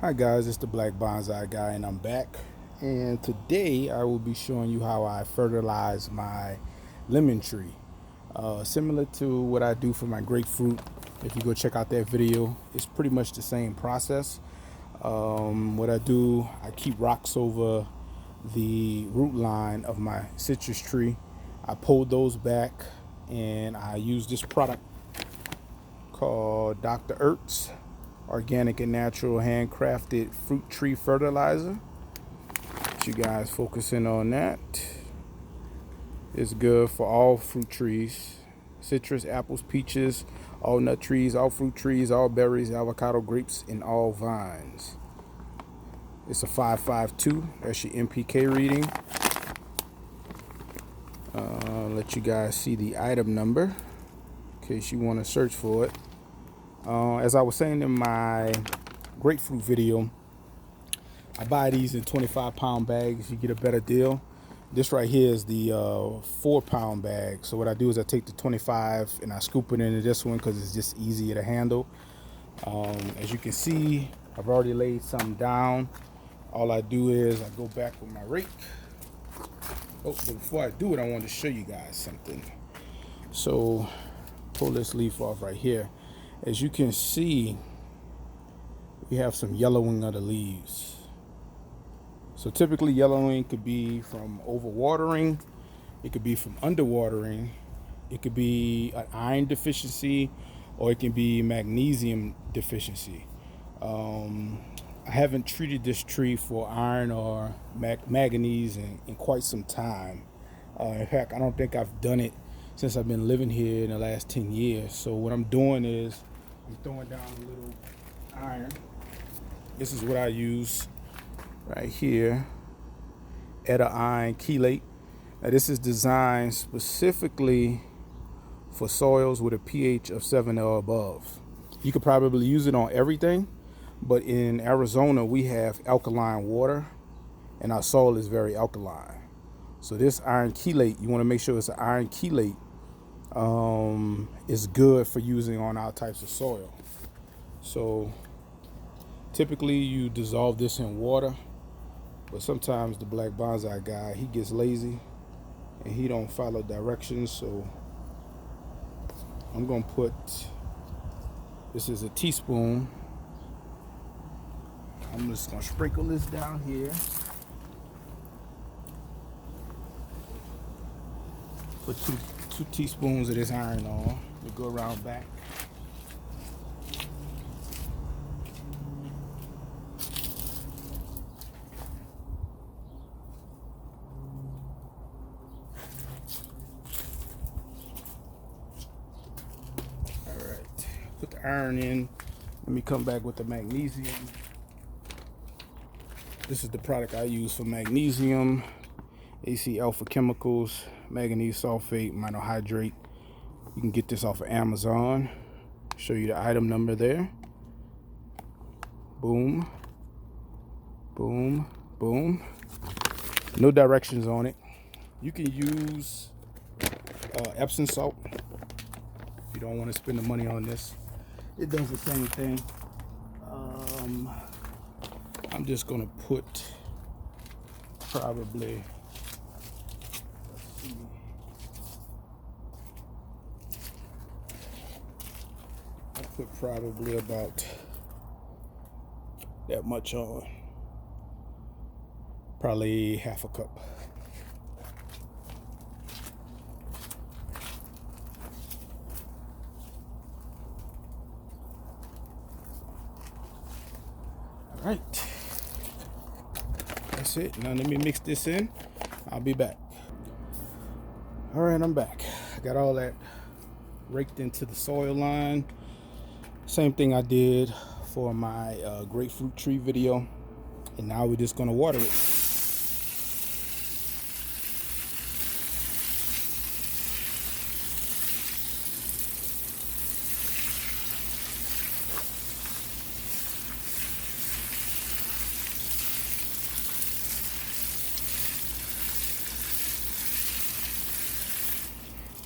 Hi guys, it's the Black Bonsai guy and I'm back. And today I will be showing you how I fertilize my lemon tree. Similar to what I do for my grapefruit. If you go check out that video, it's pretty much the same process. What I do, I keep rocks over the root line of my citrus tree. I pull those back and I use this product called Dr. Ertz organic and natural handcrafted fruit tree fertilizer. You guys focusing on that. It's good for all fruit trees: citrus, apples, peaches, all nut trees, all fruit trees, all berries, avocado, grapes, and all vines. It's a 552. That's your NPK reading. Let you guys see the item number in case you want to search for it. As I was saying in my grapefruit video, I buy these in 25-pound bags. You get a better deal. This right here is the 4-pound bag. So what I do is I take the 25 and I scoop it into this one because it's just easier to handle. As you can see, I've already laid some down. All I do is I go back with my rake. Oh, but before I do it, I want to show you guys something. So pull this leaf off right here. As you can see, we have some yellowing of the leaves. So typically yellowing could be from overwatering, it could be from underwatering, it could be an iron deficiency, or it can be magnesium deficiency. I haven't treated this tree for iron or manganese in quite some time. In fact, I don't think I've done it since I've been living here in the last 10 years. So what I'm doing is I'm throwing down a little iron. This is what I use right here, iron chelate. Now this is designed specifically for soils with a pH of 7 or above. You could probably use it on everything, but in Arizona we have alkaline water and our soil is very alkaline. So this iron chelate, you want to make sure it's an iron chelate, is good for using on our types of soil. So typically you dissolve this in water, but sometimes the Black Bonsai guy, he gets lazy and he don't follow directions. So I'm gonna put, this is a teaspoon. I'm just gonna sprinkle this down here. Put two teaspoons of this iron on. We go around back. Put the iron in. Let me come back with the magnesium. This is the product I use for magnesium. AC Alpha Chemicals, manganese sulfate, monohydrate. You can get this off of Amazon. Show you the item number there. Boom, boom, boom. No directions on it. You can use Epsom salt if you don't want to spend the money on this. It does the same thing. I'm just gonna put probably, let's see, I put probably about that much on, probably half a cup. All right, that's it. Now let me mix this in. I'll be back. All right, I'm back. I got all that raked into the soil line. Same thing I did for my grapefruit tree video. And now we're just gonna water it.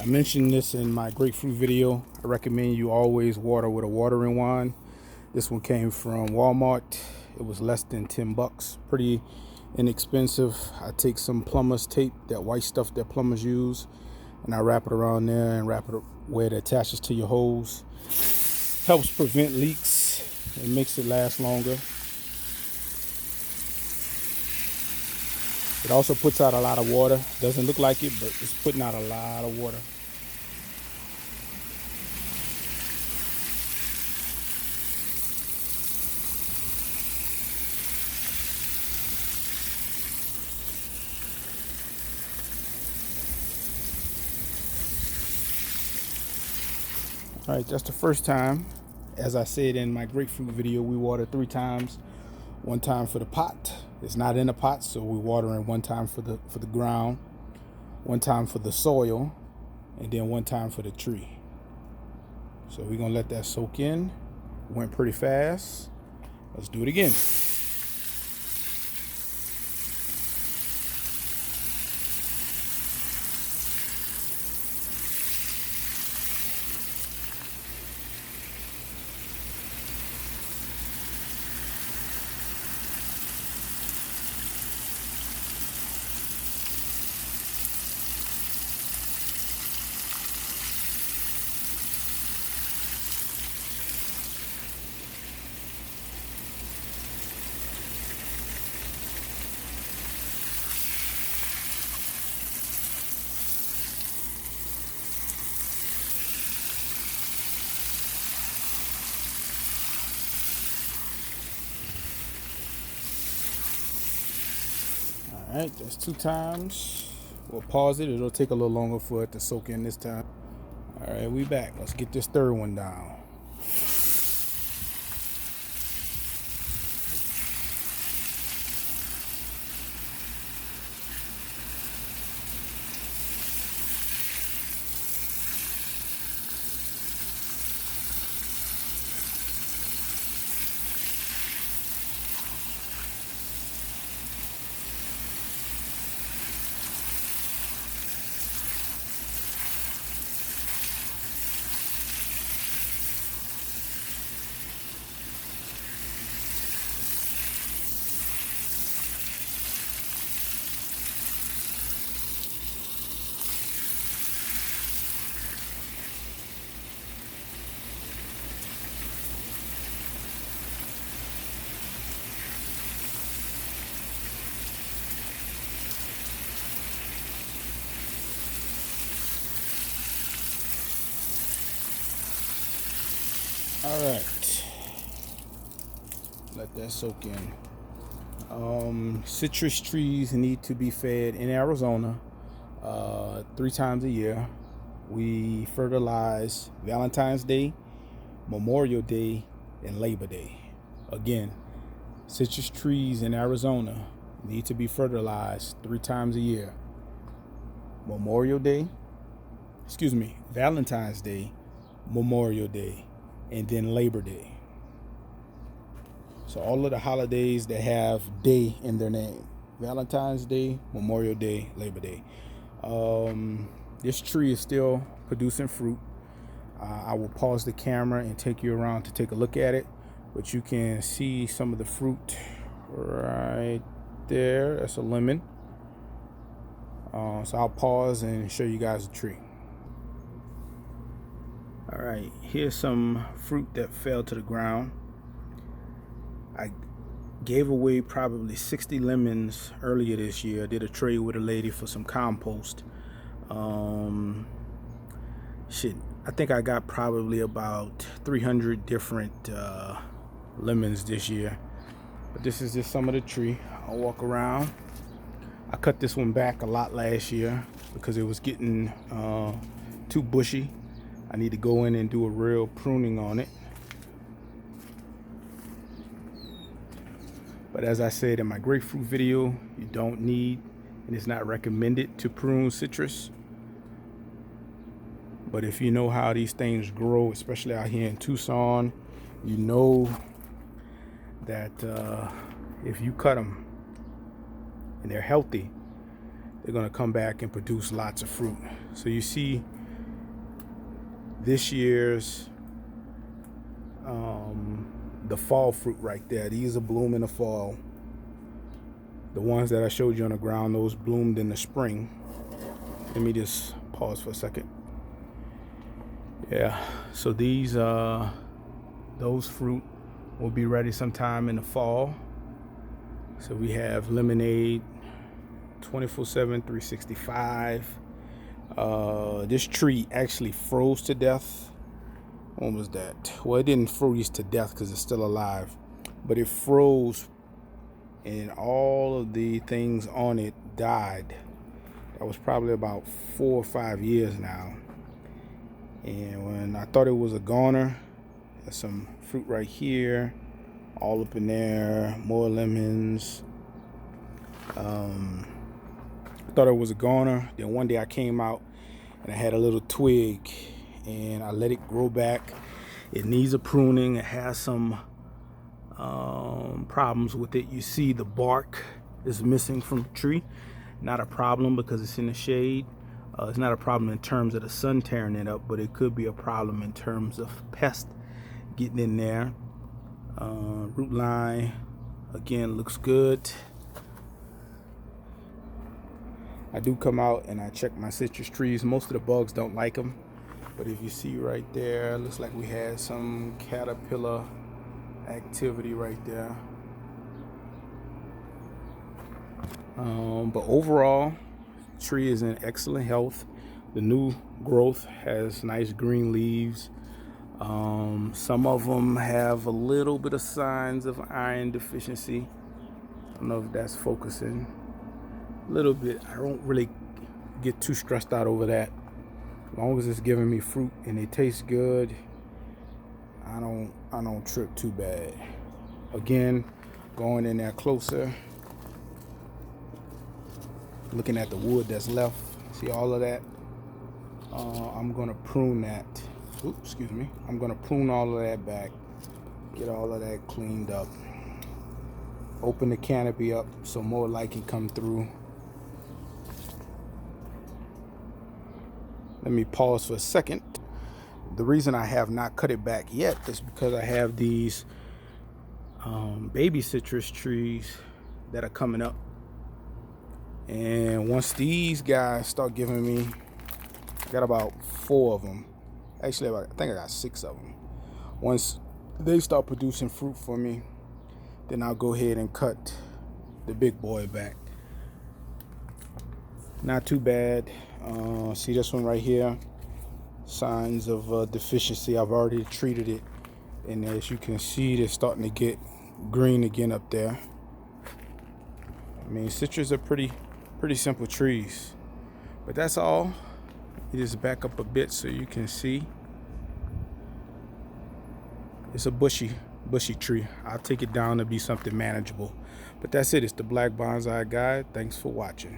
I mentioned this in my grapefruit video. I recommend you always water with a watering wand. This one came from Walmart. It was less than 10 bucks. Pretty inexpensive. I take some plumber's tape, that white stuff that plumbers use, and I wrap it around there and wrap it where it attaches to your hose. Helps prevent leaks. It makes it last longer. It also puts out a lot of water. Doesn't look like it, but it's putting out a lot of water. All right, that's the first time. As I said in my grapefruit video, we water 3 times. 1 time for the pot. It's not in a pot, so we water in 1 time for the ground, 1 time for the soil, and then 1 time for the tree. So we're gonna let that soak in. Went pretty fast. Let's do it again. All right, that's 2 times. We'll pause it. It'll take a little longer for it to soak in this time. All right, we back. Let's get this 3rd one down. All right, let that soak in. Citrus trees need to be fed in Arizona 3 times a year. We fertilize Valentine's Day, Memorial Day, and Labor Day. Again, citrus trees in Arizona need to be fertilized 3 times a year. Valentine's Day, Memorial Day, and then Labor Day. So all of the holidays that have day in their name: Valentine's Day, Memorial Day, Labor Day. This tree is still producing fruit. I will pause the camera and take you around to take a look at it, but you can see some of the fruit right there. That's a lemon. So I'll pause and show you guys the tree. All right, here's some fruit that fell to the ground. I gave away probably 60 lemons earlier this year. I did a trade with a lady for some compost. I think I got probably about 300 different lemons this year. But this is just some of the tree. I'll walk around. I cut this one back a lot last year because it was getting too bushy. I need to go in and do a real pruning on it. But as I said in my grapefruit video, you don't need, and it's not recommended to prune citrus. But if you know how these things grow, especially out here in Tucson, you know that if you cut them and they're healthy, they're gonna come back and produce lots of fruit. So you see this year's the fall fruit right there. These are bloom in the fall. The ones that I showed you on the ground, those bloomed in the spring. Let me just pause for a second. Yeah, so these those fruit will be ready sometime in the fall. So we have lemonade 24/7, 365. This tree actually froze to death. When was that? Well, it didn't freeze to death because it's still alive, but it froze and all of the things on it died. That was probably about 4 or 5 years now. And when I thought it was a goner, there's some fruit right here, all up in there, more lemons. I thought it was a goner. Then one day I came out and I had a little twig and I let it grow back. It needs a pruning. It has some problems with it. You see the bark is missing from the tree. Not a problem because it's in the shade. It's not a problem in terms of the sun tearing it up, but it could be a problem in terms of pest getting in there. Root line, again, looks good. I do come out and I check my citrus trees. Most of the bugs don't like them, but if you see right there, looks like we had some caterpillar activity right there. But overall, tree is in excellent health. The new growth has nice green leaves. Some of them have a little bit of signs of iron deficiency. I don't know if that's focusing. A little bit. I don't really get too stressed out over that. As long as it's giving me fruit and it tastes good, I don't trip too bad. Again, going in there closer, looking at the wood that's left. See all of that? I'm gonna prune that. Oops, excuse me. I'm gonna prune all of that back, get all of that cleaned up, open the canopy up so more light can come through. Let me pause for a second. The reason I have not cut it back yet is because I have these baby citrus trees that are coming up. And once these guys start giving me, I got about 4 of them. Actually, I think I got 6 of them. Once they start producing fruit for me, then I'll go ahead and cut the big boy back. Not too bad. See this one right here? Signs of deficiency. I've already treated it. And as you can see, they're starting to get green again up there. I mean, citrus are pretty simple trees. But that's all. You just back up a bit so you can see. It's a bushy tree. I'll take it down to be something manageable. But that's it. It's the Black Bonsai Guide. Thanks for watching.